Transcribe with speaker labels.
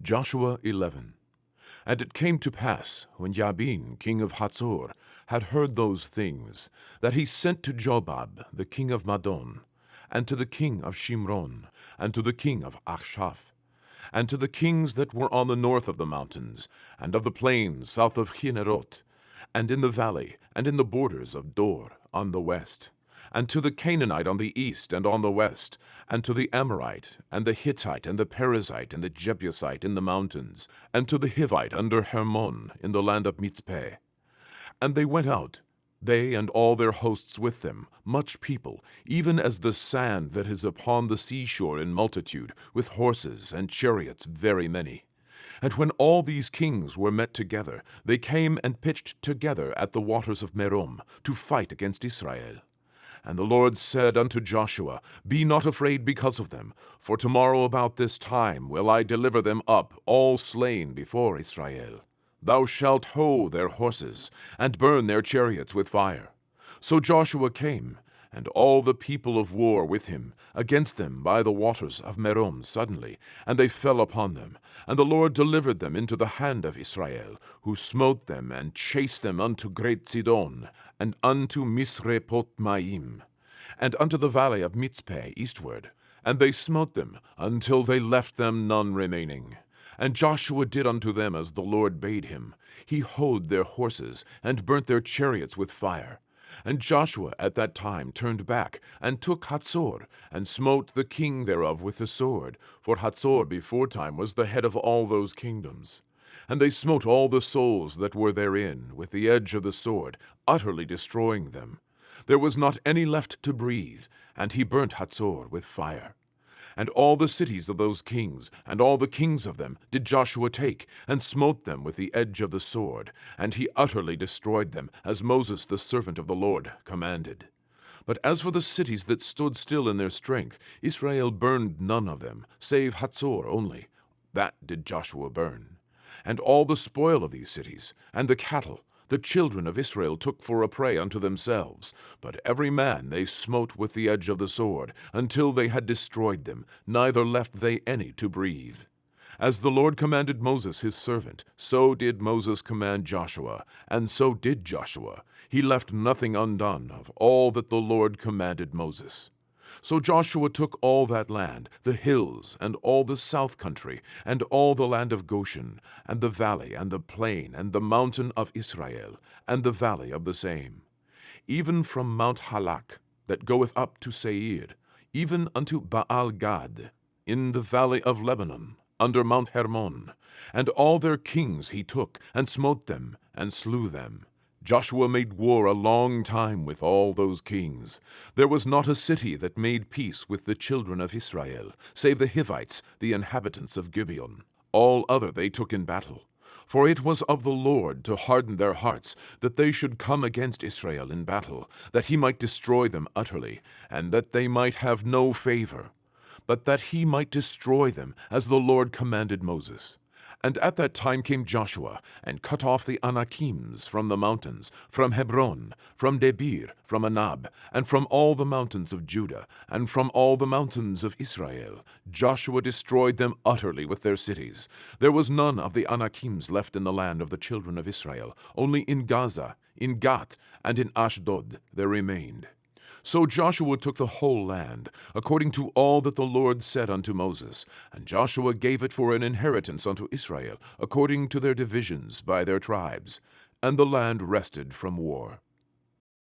Speaker 1: Joshua 11. And it came to pass, when Jabin, king of Hatzor, had heard those things, that he sent to Jobab, the king of Madon, and to the king of Shimron, and to the king of Achshaph, and to the kings that were on the north of the mountains, and of the plains south of Chinnerot, and in the valley, and in the borders of Dor on the west, and to the Canaanite on the east and on the west, and to the Amorite, and the Hittite, and the Perizzite, and the Jebusite in the mountains, and to the Hivite under Hermon in the land of Mitzpeh. And they went out, they and all their hosts with them, much people, even as the sand that is upon the seashore in multitude, with horses and chariots very many. And when all these kings were met together, they came and pitched together at the waters of Merom, to fight against Israel. And the Lord said unto Joshua, Be not afraid because of them, for tomorrow about this time will I deliver them up, all slain before Israel. Thou shalt hoe their horses, and burn their chariots with fire. So Joshua came, and all the people of war with him, against them by the waters of Merom suddenly, and they fell upon them. And the Lord delivered them into the hand of Israel, who smote them and chased them unto great Sidon, and unto Misrepotmaim, and unto the valley of Mitzpeh eastward. And they smote them, until they left them none remaining. And Joshua did unto them as the Lord bade him. He hoed their horses, and burnt their chariots with fire. And Joshua at that time turned back, and took Hatzor, and smote the king thereof with the sword, for Hatzor beforetime was the head of all those kingdoms. And they smote all the souls that were therein with the edge of the sword, utterly destroying them. There was not any left to breathe, and he burnt Hatzor with fire. And all the cities of those kings, and all the kings of them, did Joshua take, and smote them with the edge of the sword, and he utterly destroyed them, as Moses the servant of the Lord commanded. But as for the cities that stood still in their strength, Israel burned none of them, save Hatzor only. That did Joshua burn. And all the spoil of these cities, and the cattle, the children of Israel took for a prey unto themselves, but every man they smote with the edge of the sword, until they had destroyed them, neither left they any to breathe. As the Lord commanded Moses his servant, so did Moses command Joshua, and so did Joshua. He left nothing undone of all that the Lord commanded Moses. So Joshua took all that land, the hills, and all the south country, and all the land of Goshen, and the valley, and the plain, and the mountain of Israel, and the valley of the same, even from Mount Halak, that goeth up to Seir, even unto Baal-Gad, in the valley of Lebanon, under Mount Hermon. And all their kings he took, and smote them, and slew them. Joshua made war a long time with all those kings. There was not a city that made peace with the children of Israel, save the Hivites, the inhabitants of Gibeon. All other they took in battle. For it was of the Lord to harden their hearts, that they should come against Israel in battle, that he might destroy them utterly, and that they might have no favor, but that he might destroy them, as the Lord commanded Moses. And at that time came Joshua, and cut off the Anakims from the mountains, from Hebron, from Debir, from Anab, and from all the mountains of Judah, and from all the mountains of Israel. Joshua destroyed them utterly with their cities. There was none of the Anakims left in the land of the children of Israel. Only in Gaza, in Gath, and in Ashdod there remained. So Joshua took the whole land, according to all that the Lord said unto Moses, and Joshua gave it for an inheritance unto Israel, according to their divisions by their tribes. And the land rested from war.